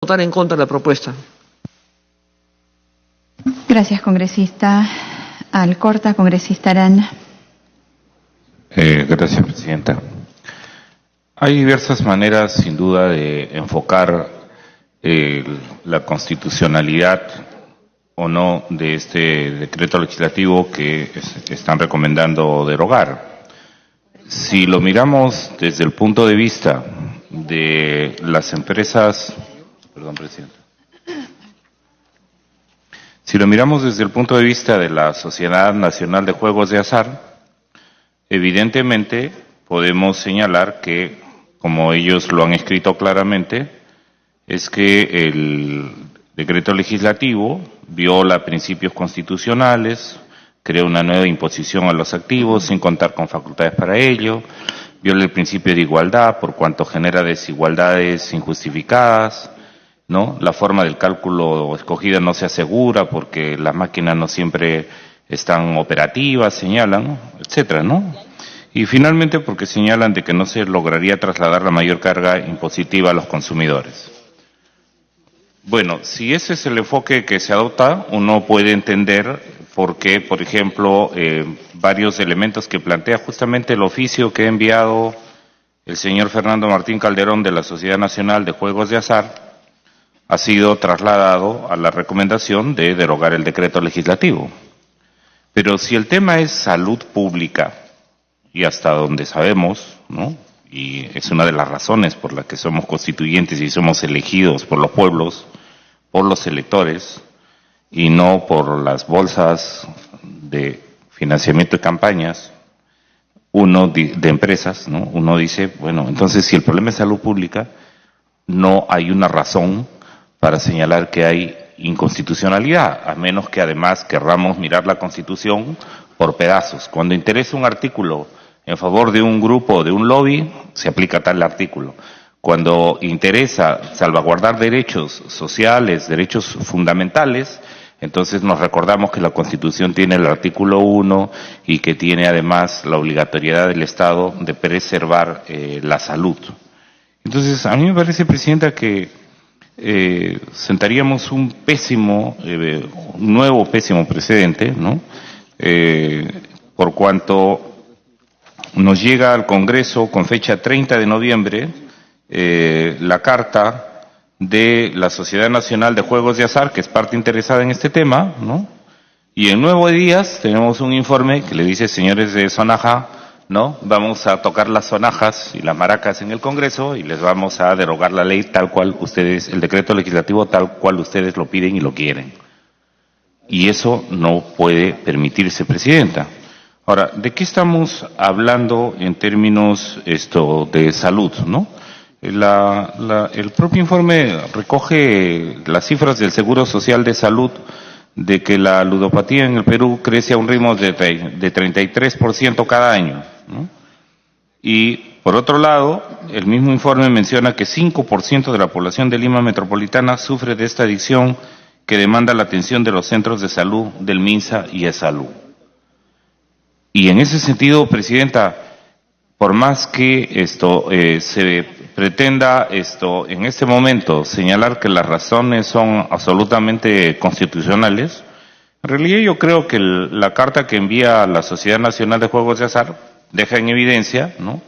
Votar en contra de la propuesta. Gracias, congresista Alcorta. Congresista Arana. Gracias, presidenta. Hay diversas maneras, sin duda, de enfocar la constitucionalidad o no de este decreto legislativo que están recomendando derogar. Si lo miramos desde el punto de vista de las empresas, perdón, presidenta. Si lo miramos desde el punto de vista de la Sociedad Nacional de Juegos de Azar, evidentemente podemos señalar que, como ellos lo han escrito claramente, es que el decreto legislativo viola principios constitucionales, crea una nueva imposición a los activos sin contar con facultades para ello, viola el principio de igualdad por cuanto genera desigualdades injustificadas, ¿no? La forma del cálculo escogida no se asegura porque las máquinas no siempre están operativas, señalan, etcétera, ¿no? Y finalmente porque señalan de que no se lograría trasladar la mayor carga impositiva a los consumidores. Bueno, si ese es el enfoque que se adopta, uno puede entender por qué, por ejemplo, varios elementos que plantea justamente el oficio que ha enviado el señor Fernando Martín Calderón de la Sociedad Nacional de Juegos de Azar, ha sido trasladado a la recomendación de derogar el decreto legislativo. Pero si el tema es salud pública, y hasta donde sabemos, ¿no? Y es una de las razones por las que somos constituyentes y somos elegidos por los pueblos, por los electores, y no por las bolsas de financiamiento de campañas, de empresas, ¿no? Uno dice, bueno, entonces si el problema es salud pública, no hay una razón para señalar que hay inconstitucionalidad, a menos que además querramos mirar la Constitución por pedazos. Cuando interesa un artículo en favor de un grupo, de un lobby, se aplica tal artículo. Cuando interesa salvaguardar derechos sociales, derechos fundamentales, entonces nos recordamos que la Constitución tiene el artículo 1 y que tiene además la obligatoriedad del Estado de preservar la salud. Entonces, a mí me parece, Presidenta, que sentaríamos un nuevo pésimo precedente, ¿no? Por cuanto nos llega al Congreso con fecha 30 de noviembre la carta de la Sociedad Nacional de Juegos de Azar, que es parte interesada en este tema, ¿no? Y en 9 días tenemos un informe que le dice, señores de Sonaja, ¿no? Vamos a tocar las sonajas y las maracas en el Congreso y les vamos a derogar la ley tal cual ustedes, el decreto legislativo tal cual ustedes lo piden y lo quieren. Y eso no puede permitirse, Presidenta. Ahora, ¿de qué estamos hablando en términos de salud, no? El propio informe recoge las cifras del Seguro Social de Salud de que la ludopatía en el Perú crece a un ritmo de 33% cada año, ¿no? Y, por otro lado, el mismo informe menciona que 5% de la población de Lima metropolitana sufre de esta adicción que demanda la atención de los centros de salud del MINSA y ESalud. Y en ese sentido, Presidenta, por más que se pretenda en este momento señalar que las razones son absolutamente constitucionales, en realidad yo creo que la carta que envía la Sociedad Nacional de Juegos de Azar deja en evidencia, ¿no?,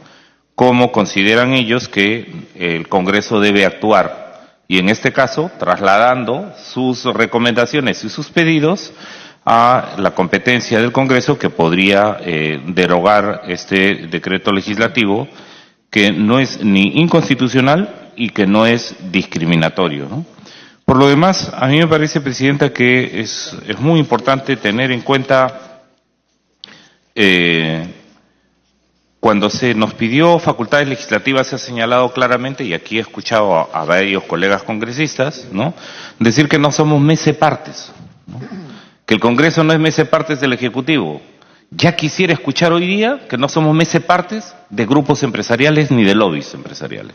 cómo consideran ellos que el Congreso debe actuar, y en este caso trasladando sus recomendaciones y sus pedidos a la competencia del Congreso, que podría derogar este decreto legislativo que no es ni inconstitucional y que no es discriminatorio, ¿no? Por lo demás, a mí me parece, Presidenta, que es muy importante tener en cuenta cuando se nos pidió facultades legislativas, se ha señalado claramente, y aquí he escuchado a varios colegas congresistas, ¿no?, decir que no somos mese partes, ¿no?, que el Congreso no es mese partes del Ejecutivo. Ya quisiera escuchar hoy día que no somos mese partes de grupos empresariales ni de lobbies empresariales.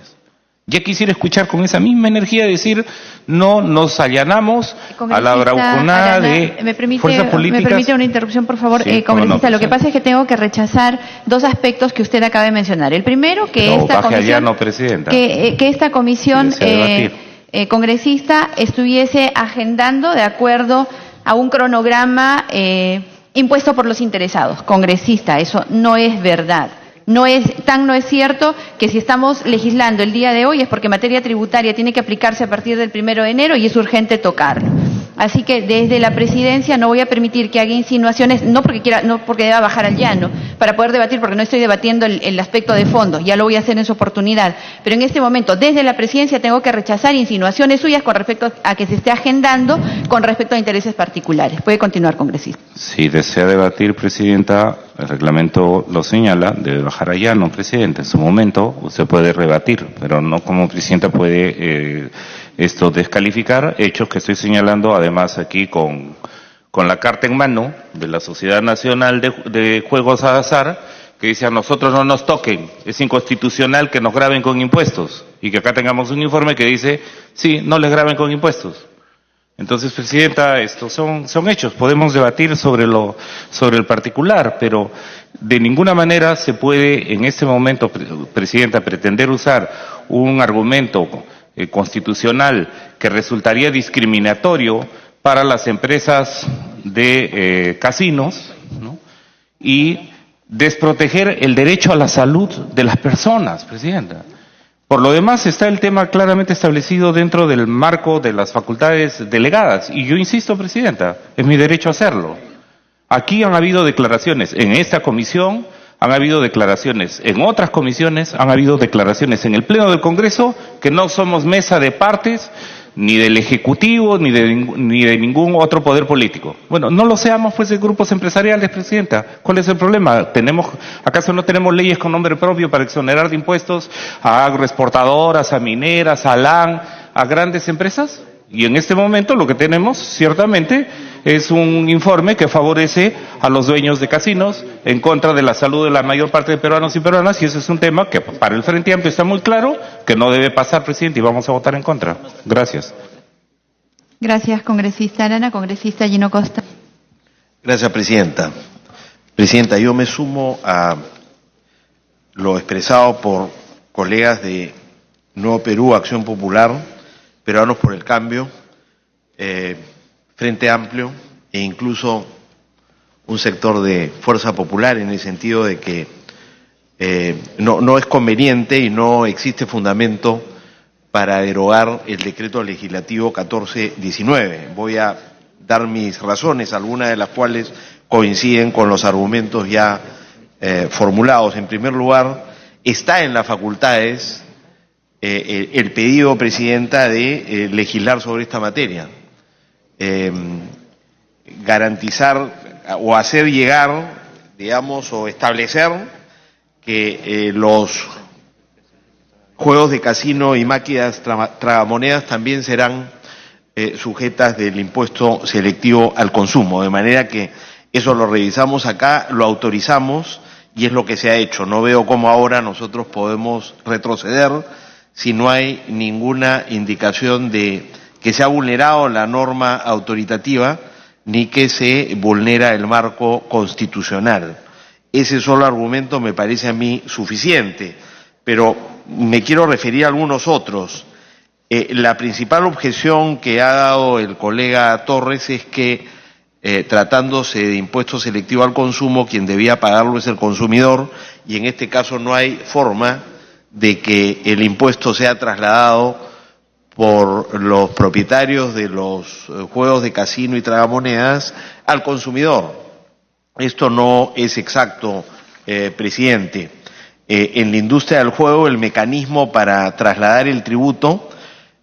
Ya quisiera escuchar con esa misma energía decir, no nos allanamos a la bravuconada de fuerzas políticas. ¿Me permite una interrupción, por favor? Sí, congresista, lo que pasa es que tengo que rechazar 2 aspectos que usted acaba de mencionar. El primero, que Pero esta baje comisión... allá, no, Presidenta. Que esta comisión... congresista estuviese agendando de acuerdo a un cronograma impuesto por los interesados. Congresista, eso no es verdad. No es cierto que si estamos legislando el día de hoy es porque materia tributaria tiene que aplicarse a partir del 1 de enero y es urgente tocarlo. Así que desde la presidencia no voy a permitir que haga insinuaciones, no porque deba bajar al llano, para poder debatir, porque no estoy debatiendo el aspecto de fondo, ya lo voy a hacer en su oportunidad. Pero en este momento, desde la presidencia, tengo que rechazar insinuaciones suyas con respecto a que se esté agendando con respecto a intereses particulares. Puede continuar, congresista. Si desea debatir, presidenta, el reglamento lo señala, debe bajar al llano, presidente. En su momento usted puede rebatir, pero no como presidenta puede descalificar hechos que estoy señalando, además aquí con la carta en mano de la Sociedad Nacional de Juegos al Azar, que dice a nosotros no nos toquen, es inconstitucional que nos graben con impuestos, y que acá tengamos un informe que dice, sí, no les graben con impuestos. Entonces, presidenta, estos son hechos, podemos debatir sobre el particular, pero de ninguna manera se puede en este momento, presidenta, pretender usar un argumento constitucional que resultaría discriminatorio para las empresas de casinos, ¿no? Y desproteger el derecho a la salud de las personas, presidenta. Por lo demás, está el tema claramente establecido dentro del marco de las facultades delegadas. Y yo insisto, presidenta, es mi derecho a hacerlo. Aquí han habido declaraciones en esta comisión, han habido declaraciones en otras comisiones, han habido declaraciones en el Pleno del Congreso, que no somos mesa de partes, ni del Ejecutivo, ni de ningún otro poder político. Bueno, no lo seamos pues de grupos empresariales, presidenta. ¿Cuál es el problema? ¿Acaso no tenemos leyes con nombre propio para exonerar de impuestos a agroexportadoras, a mineras, a LAN, a grandes empresas? Y en este momento lo que tenemos, ciertamente, es un informe que favorece a los dueños de casinos en contra de la salud de la mayor parte de peruanos y peruanas, y ese es un tema que para el Frente Amplio está muy claro que no debe pasar, presidente, y vamos a votar en contra. Gracias. Gracias, congresista Arana. Congresista Gino Costa. Gracias, presidenta. Presidenta, yo me sumo a lo expresado por colegas de Nuevo Perú, Acción Popular, Peruanos por el Cambio, Frente Amplio e incluso un sector de Fuerza Popular, en el sentido de que no es conveniente y no existe fundamento para derogar el decreto legislativo 1419. Voy a dar mis razones, algunas de las cuales coinciden con los argumentos ya formulados. En primer lugar, está en las facultades el pedido, presidenta, de legislar sobre esta materia. Garantizar o hacer llegar, digamos, o establecer que los juegos de casino y máquinas tragamonedas también serán sujetas del impuesto selectivo al consumo, de manera que eso lo revisamos acá, lo autorizamos y es lo que se ha hecho. No veo cómo ahora nosotros podemos retroceder si no hay ninguna indicación de que se ha vulnerado la norma autoritativa ni que se vulnera el marco constitucional. Ese solo argumento me parece a mí suficiente, pero me quiero referir a algunos otros. La principal objeción que ha dado el colega Torres es que, tratándose de impuesto selectivo al consumo, quien debía pagarlo es el consumidor, y en este caso no hay forma de que el impuesto sea trasladado por los propietarios de los juegos de casino y tragamonedas al consumidor. Esto no es exacto, presidente. En la industria del juego, el mecanismo para trasladar el tributo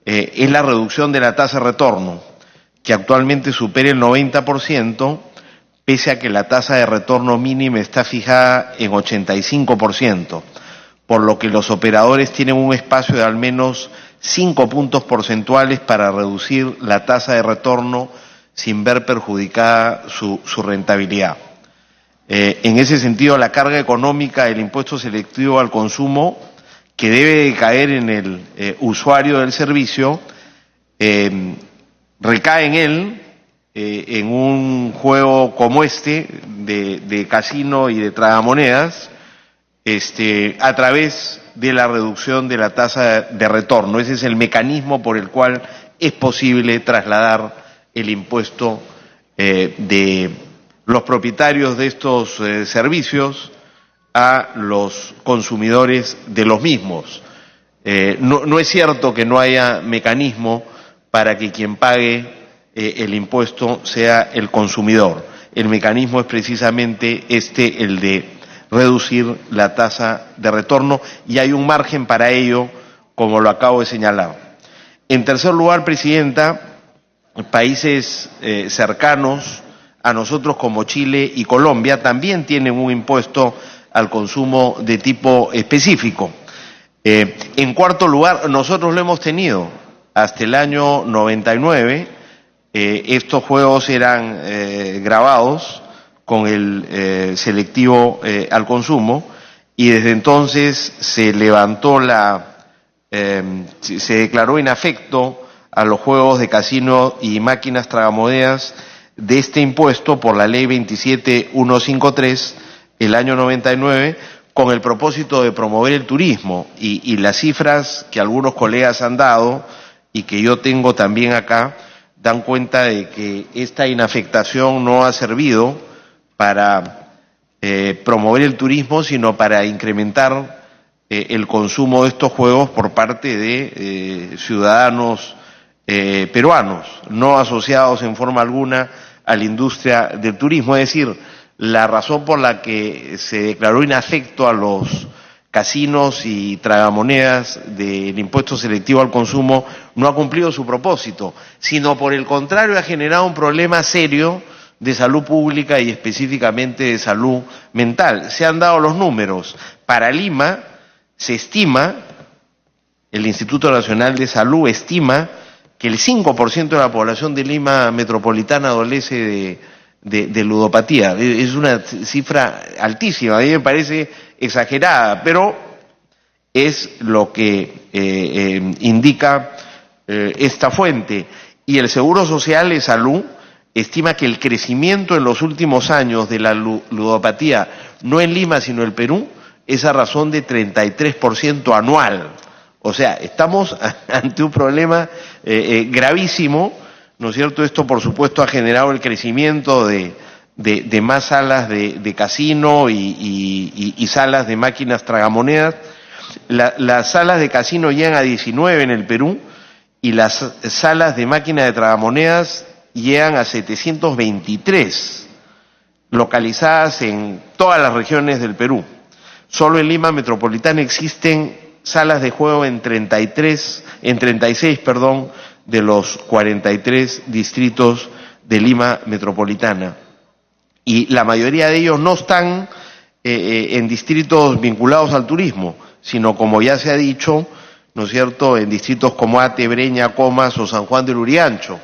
es la reducción de la tasa de retorno, que actualmente supera el 90%, pese a que la tasa de retorno mínima está fijada en 85%, por lo que los operadores tienen un espacio de al menos 5 puntos porcentuales para reducir la tasa de retorno sin ver perjudicada su rentabilidad. En ese sentido, la carga económica del impuesto selectivo al consumo, que debe caer en el usuario del servicio, recae en él, en un juego como este, de casino y de tragamonedas, a través de la reducción de la tasa de retorno. Ese es el mecanismo por el cual es posible trasladar el impuesto de los propietarios de estos servicios a los consumidores de los mismos. No es cierto que no haya mecanismo para que quien pague el impuesto sea el consumidor. El mecanismo es precisamente el de reducir la tasa de retorno, y hay un margen para ello, como lo acabo de señalar. En tercer lugar, Presidenta, países cercanos a nosotros como Chile y Colombia también tienen un impuesto al consumo de tipo específico. En cuarto lugar, nosotros lo hemos tenido hasta el año 99. Estos juegos eran gravados con el selectivo al consumo, y desde entonces se levantó se declaró inafecto a los juegos de casino y máquinas tragamonedas de este impuesto por la ley 27153 el año 99, con el propósito de promover el turismo, y las cifras que algunos colegas han dado y que yo tengo también acá dan cuenta de que esta inafectación no ha servido para promover el turismo, sino para incrementar el consumo de estos juegos por parte de ciudadanos peruanos, no asociados en forma alguna a la industria del turismo. Es decir, la razón por la que se declaró inafecto a los casinos y tragamonedas del impuesto selectivo al consumo no ha cumplido su propósito, sino por el contrario ha generado un problema serio de salud pública y específicamente de salud mental. Se han dado los números. Para Lima se estima, el Instituto Nacional de Salud estima que el 5% de la población de Lima metropolitana adolece de ludopatía. Es una cifra altísima, a mí me parece exagerada, pero es lo que indica esta fuente. Y el Seguro Social de Salud estima que el crecimiento en los últimos años de la ludopatía, no en Lima sino en el Perú, es a razón de 33% anual. O sea, estamos ante un problema gravísimo, ¿no es cierto? Esto, por supuesto, ha generado el crecimiento de más salas de casino y salas de máquinas tragamonedas. Las salas de casino llegan a 19 en el Perú, y las salas de máquinas de tragamonedas llegan a 723, localizadas en todas las regiones del Perú. Solo en Lima metropolitana existen salas de juego en 36, de los 43 distritos de Lima metropolitana. Y la mayoría de ellos no están en distritos vinculados al turismo, sino, como ya se ha dicho, ¿no es cierto?, en distritos como Ate, Breña, Comas o San Juan del Lurigancho,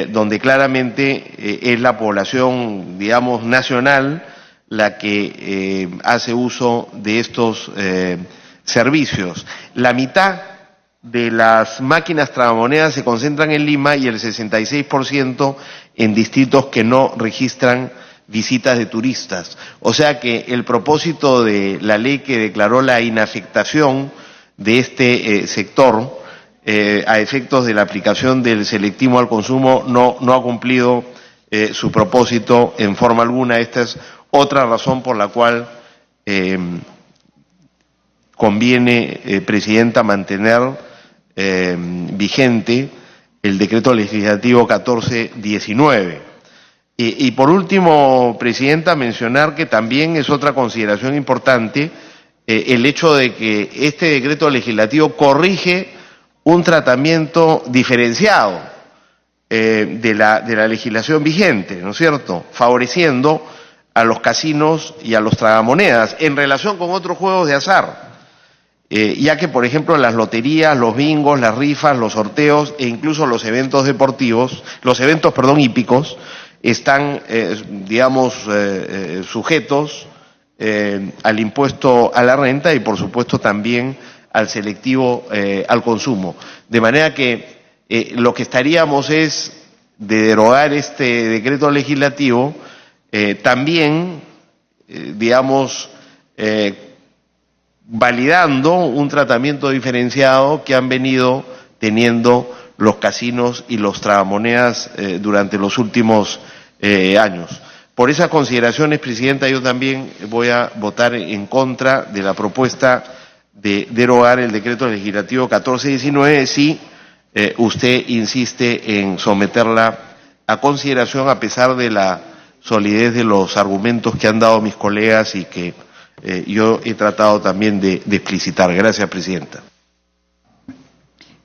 donde claramente es la población, digamos, nacional la que hace uso de estos servicios. La mitad de las máquinas tragamonedas se concentran en Lima y el 66% en distritos que no registran visitas de turistas. O sea que el propósito de la ley que declaró la inafectación de este sector a efectos de la aplicación del selectivo al consumo no ha cumplido su propósito en forma alguna. Esta es otra razón por la cual conviene, Presidenta, mantener vigente el decreto legislativo 1419. Y por último, Presidenta, mencionar que también es otra consideración importante el hecho de que este decreto legislativo corrige un tratamiento diferenciado de la legislación vigente, ¿no es cierto?, favoreciendo a los casinos y a los tragamonedas en relación con otros juegos de azar. Ya que, por ejemplo, las loterías, los bingos, las rifas, los sorteos e incluso los eventos deportivos, hípicos, están, sujetos al impuesto a la renta y, por supuesto, también al selectivo al consumo. De manera que lo que estaríamos es de derogar este decreto legislativo, validando un tratamiento diferenciado que han venido teniendo los casinos y los tragamonedas durante los últimos años. Por esas consideraciones, Presidenta, yo también voy a votar en contra de la propuesta de derogar el decreto legislativo 1419 si usted insiste en someterla a consideración a pesar de la solidez de los argumentos que han dado mis colegas y que yo he tratado también de explicitar. Gracias, Presidenta.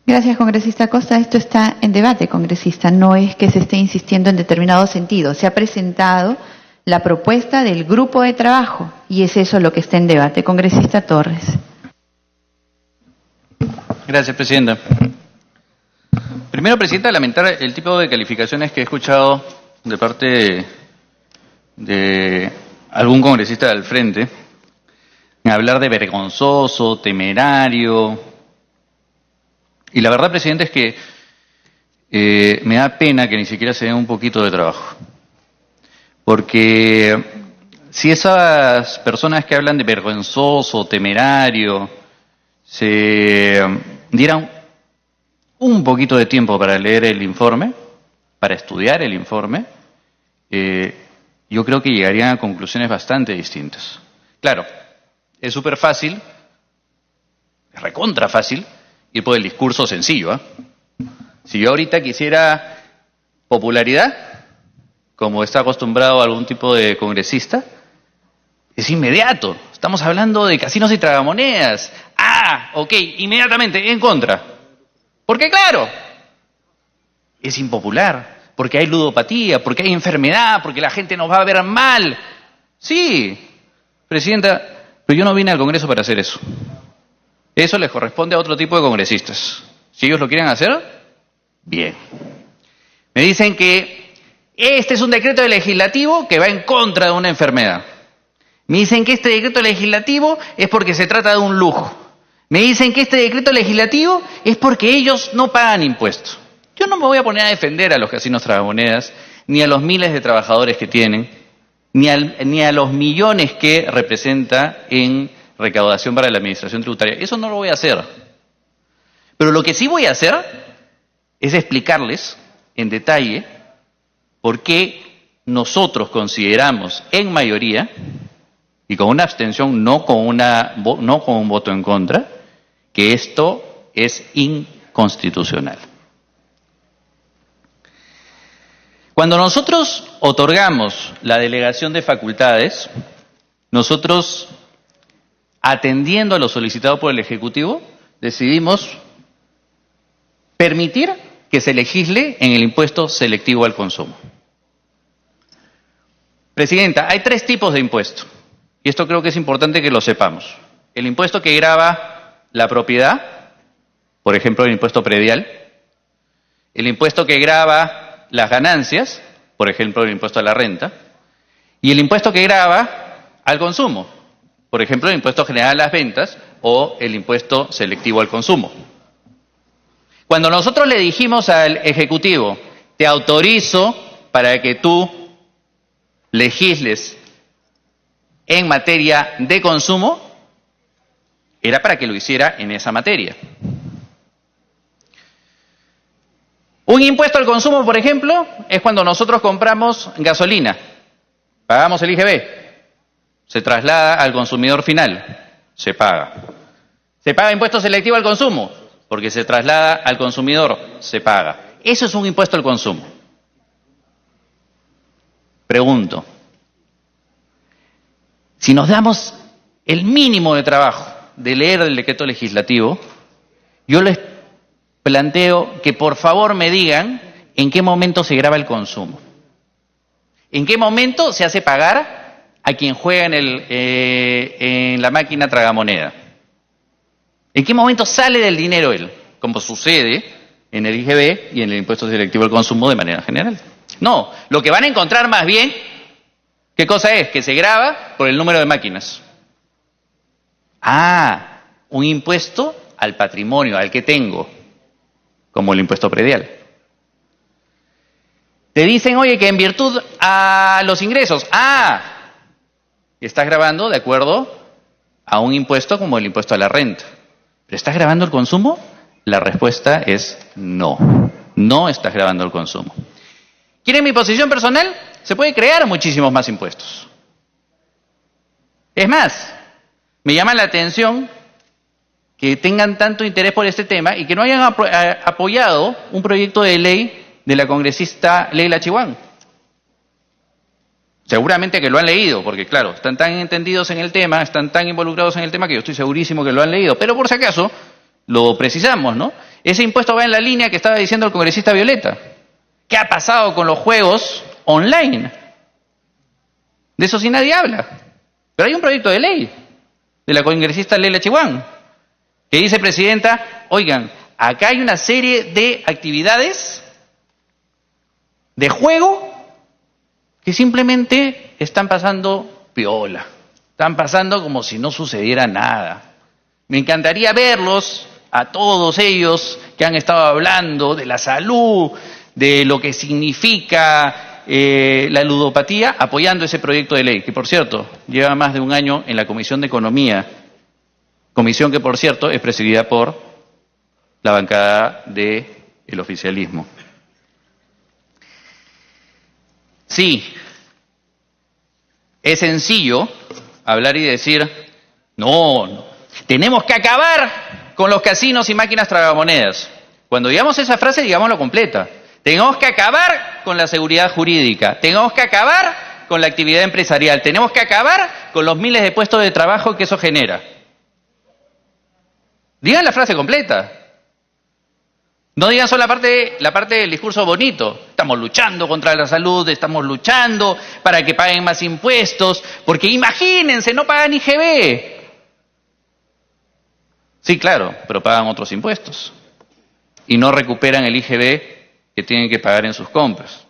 Gracias, congresista Costa. Esto está en debate, congresista. No es que se esté insistiendo en determinado sentido. Se ha presentado la propuesta del grupo de trabajo y es eso lo que está en debate. Congresista Torres. Gracias, Presidenta. Primero, Presidenta, lamentar el tipo de calificaciones que he escuchado de parte de algún congresista del frente, en hablar de vergonzoso, temerario. Y la verdad, Presidente, es que me da pena que ni siquiera se den un poquito de trabajo. Porque si esas personas que hablan de vergonzoso, temerario, se dieran un poquito de tiempo para leer el informe, para estudiar el informe, yo creo que llegarían a conclusiones bastante distintas. Claro, es súper fácil, es recontra fácil, ir por el discurso sencillo. Si yo ahorita quisiera popularidad, como está acostumbrado algún tipo de congresista, es inmediato. Estamos hablando de casinos y tragamonedas. Ah, ok, inmediatamente, en contra. Porque claro, es impopular, porque hay ludopatía, porque hay enfermedad, porque la gente nos va a ver mal. Sí, Presidenta, pero yo no vine al Congreso para hacer eso. Eso les corresponde a otro tipo de congresistas. Si ellos lo quieren hacer, bien. Me dicen que este es un decreto legislativo que va en contra de una enfermedad. Me dicen que este decreto legislativo es porque se trata de un lujo. Me dicen que este decreto legislativo es porque ellos no pagan impuestos. Yo no me voy a poner a defender a los casinos tragamonedas, ni a los miles de trabajadores que tienen, ni a los millones que representa en recaudación para la administración tributaria. Eso no lo voy a hacer. Pero lo que sí voy a hacer es explicarles en detalle por qué nosotros consideramos en mayoría, y con una abstención, no con un voto en contra, que esto es inconstitucional. Cuando nosotros otorgamos la delegación de facultades, nosotros, atendiendo a lo solicitado por el Ejecutivo, decidimos permitir que se legisle en el impuesto selectivo al consumo. Presidenta, hay 3 tipos de impuesto, y esto creo que es importante que lo sepamos. El impuesto que grava la propiedad, por ejemplo, el impuesto predial. El impuesto que grava las ganancias, por ejemplo, el impuesto a la renta. Y el impuesto que grava al consumo, por ejemplo, el impuesto general a las ventas o el impuesto selectivo al consumo. Cuando nosotros le dijimos al Ejecutivo, te autorizo para que tú legisles en materia de consumo, era para que lo hiciera en esa materia. Un impuesto al consumo, por ejemplo, es cuando nosotros compramos gasolina, pagamos el IGB, se traslada al consumidor final, se paga. Se paga impuesto selectivo al consumo, porque se traslada al consumidor, se paga. Eso es un impuesto al consumo. Pregunto, si nos damos el mínimo de trabajo de leer el decreto legislativo, yo les planteo que por favor me digan en qué momento se grava el consumo. ¿En qué momento se hace pagar a quien juega en la máquina tragamoneda? ¿En qué momento sale del dinero él? Como sucede en el IGB y en el impuesto selectivo al consumo de manera general. No, lo que van a encontrar más bien, ¿qué cosa es? Que se grava por el número de máquinas. Ah, un impuesto al patrimonio, al que tengo, como el impuesto predial. Te dicen, oye, que en virtud a los ingresos, estás grabando de acuerdo a un impuesto como el impuesto a la renta. ¿Pero estás grabando el consumo? La respuesta es no. No estás grabando el consumo. ¿Quieren mi posición personal? Se puede crear muchísimos más impuestos. Es más, me llama la atención que tengan tanto interés por este tema y que no hayan apoyado un proyecto de ley de la congresista Leila Chihuán. Seguramente que lo han leído, porque claro, están tan entendidos en el tema, están tan involucrados en el tema que yo estoy segurísimo que lo han leído. Pero por si acaso, lo precisamos, ¿no? Ese impuesto va en la línea que estaba diciendo el congresista Violeta. ¿Qué ha pasado con los juegos online? De eso sí nadie habla. Pero hay un proyecto de ley de la congresista Leila Chihuán que dice, presidenta, oigan, acá hay una serie de actividades de juego que simplemente están pasando piola, están pasando como si no sucediera nada. Me encantaría verlos, a todos ellos que han estado hablando de la salud, de lo que significa la ludopatía, apoyando ese proyecto de ley, que por cierto, lleva más de un año en la Comisión de Economía, comisión que por cierto es presidida por la bancada del oficialismo. Sí, es sencillo hablar y decir, no, tenemos que acabar con los casinos y máquinas tragamonedas. Cuando digamos esa frase, digámoslo completa. Tenemos que acabar con la seguridad jurídica, tenemos que acabar con la actividad empresarial, tenemos que acabar con los miles de puestos de trabajo que eso genera. Digan la frase completa. No digan solo la parte del discurso bonito. Estamos luchando contra la salud, estamos luchando para que paguen más impuestos, porque imagínense, no pagan IGB. Sí, claro, pero pagan otros impuestos. Y no recuperan el IGB que tienen que pagar en sus compras.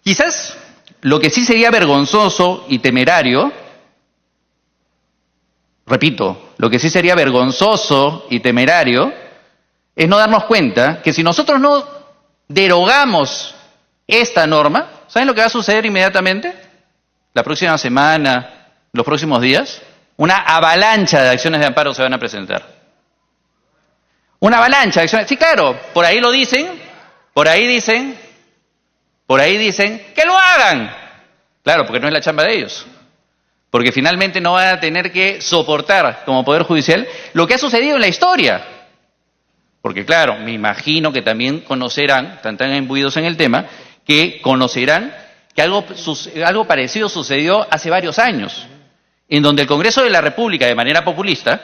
Quizás lo que sí sería vergonzoso y temerario, repito, lo que sí sería vergonzoso y temerario es no darnos cuenta que si nosotros no derogamos esta norma, ¿saben lo que va a suceder inmediatamente? La próxima semana, los próximos días, una avalancha de acciones de amparo se van a presentar. Una avalancha de acciones. Sí, claro, por ahí lo dicen, por ahí dicen que lo hagan. Claro, porque no es la chamba de ellos. Porque finalmente no van a tener que soportar como Poder Judicial lo que ha sucedido en la historia. Porque claro, me imagino que también conocerán, están tan imbuidos en el tema, que conocerán que algo parecido sucedió hace varios años, en donde el Congreso de la República, de manera populista,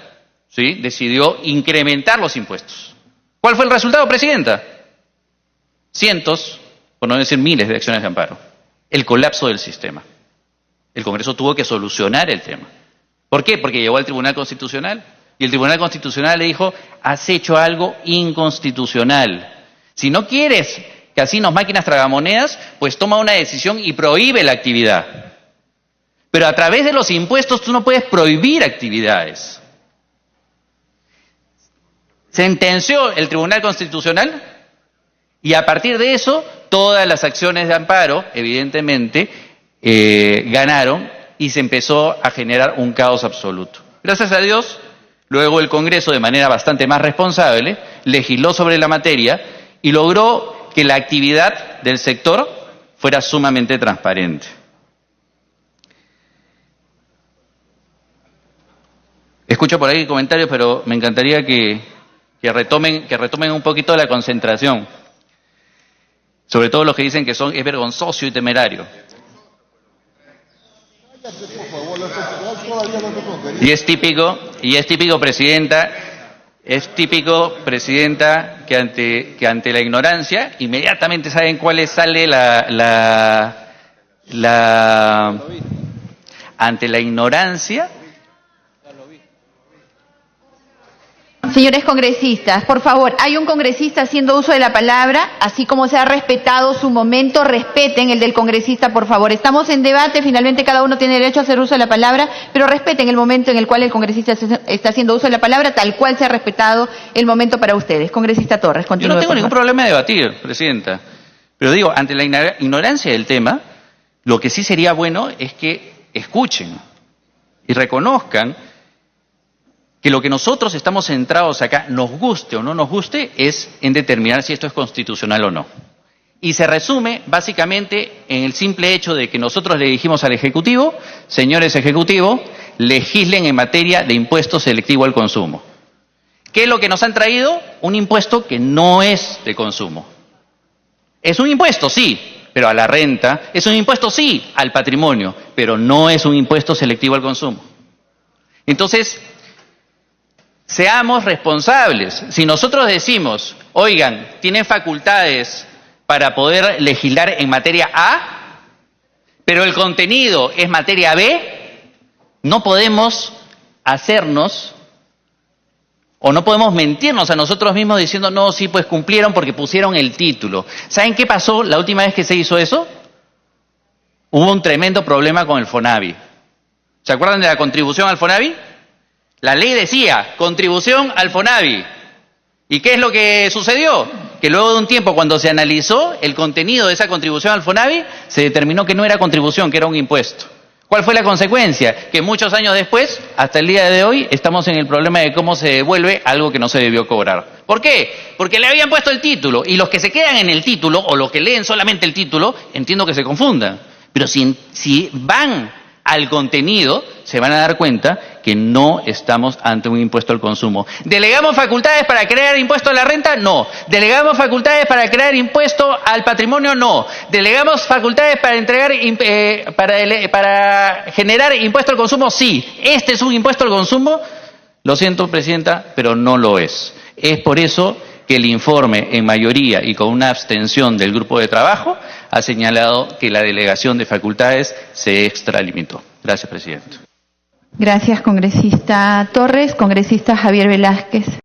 ¿sí?, decidió incrementar los impuestos. ¿Cuál fue el resultado, presidenta? Cientos, por no decir miles de acciones de amparo. El colapso del sistema. El Congreso tuvo que solucionar el tema. ¿Por qué? Porque llegó al Tribunal Constitucional. Y el Tribunal Constitucional le dijo, has hecho algo inconstitucional. Si no quieres casinos, máquinas tragamonedas, pues toma una decisión y prohíbe la actividad. Pero a través de los impuestos tú no puedes prohibir actividades. Sentenció el Tribunal Constitucional y a partir de eso todas las acciones de amparo, evidentemente, ganaron y se empezó a generar un caos absoluto. Gracias a Dios, luego el Congreso, de manera bastante más responsable, legisló sobre la materia y logró que la actividad del sector fuera sumamente transparente. Escucho por ahí comentarios, pero me encantaría que retomen un poquito la concentración. Sobre todo los que dicen que es vergonzoso y temerario. Y es típico, presidenta, que ante la ignorancia, inmediatamente saben cuál sale ante la ignorancia. Señores congresistas, por favor, hay un congresista haciendo uso de la palabra, así como se ha respetado su momento, respeten el del congresista, por favor. Estamos en debate, finalmente cada uno tiene derecho a hacer uso de la palabra, pero respeten el momento en el cual el congresista está haciendo uso de la palabra, tal cual se ha respetado el momento para ustedes. Congresista Torres, continúe. Yo no tengo ningún problema de debatir, presidenta, pero digo, ante la ignorancia del tema, lo que sí sería bueno es que escuchen y reconozcan que lo que nosotros estamos centrados acá, nos guste o no nos guste, es en determinar si esto es constitucional o no. Y se resume básicamente en el simple hecho de que nosotros le dijimos al Ejecutivo, señores Ejecutivo, legislen en materia de impuesto selectivo al consumo. ¿Qué es lo que nos han traído? Un impuesto que no es de consumo. Es un impuesto, sí, pero a la renta. Es un impuesto, sí, al patrimonio, pero no es un impuesto selectivo al consumo. Entonces, seamos responsables. Si nosotros decimos, oigan, tienen facultades para poder legislar en materia A, pero el contenido es materia B, no podemos hacernos o no podemos mentirnos a nosotros mismos diciendo, no, sí, pues cumplieron porque pusieron el título. ¿Saben qué pasó la última vez que se hizo eso? Hubo un tremendo problema con el FONAVI. ¿Se acuerdan de la contribución al FONAVI? La ley decía, contribución al FONAVI. ¿Y qué es lo que sucedió? Que luego de un tiempo, cuando se analizó el contenido de esa contribución al FONAVI, se determinó que no era contribución, que era un impuesto. ¿Cuál fue la consecuencia? Que muchos años después, hasta el día de hoy, estamos en el problema de cómo se devuelve algo que no se debió cobrar. ¿Por qué? Porque le habían puesto el título, y los que se quedan en el título, o los que leen solamente el título, entiendo que se confundan. Pero si van al contenido, se van a dar cuenta que no estamos ante un impuesto al consumo. ¿Delegamos facultades para crear impuesto a la renta? No. ¿Delegamos facultades para crear impuesto al patrimonio? No. ¿Delegamos facultades para entregar para generar impuesto al consumo? Sí. ¿Este es un impuesto al consumo? Lo siento, Presidenta, pero no lo es. Es por eso que el informe, en mayoría y con una abstención del grupo de trabajo, ha señalado que la delegación de facultades se extralimitó. Gracias, Presidente. Gracias, congresista Torres. Congresista Javier Velázquez.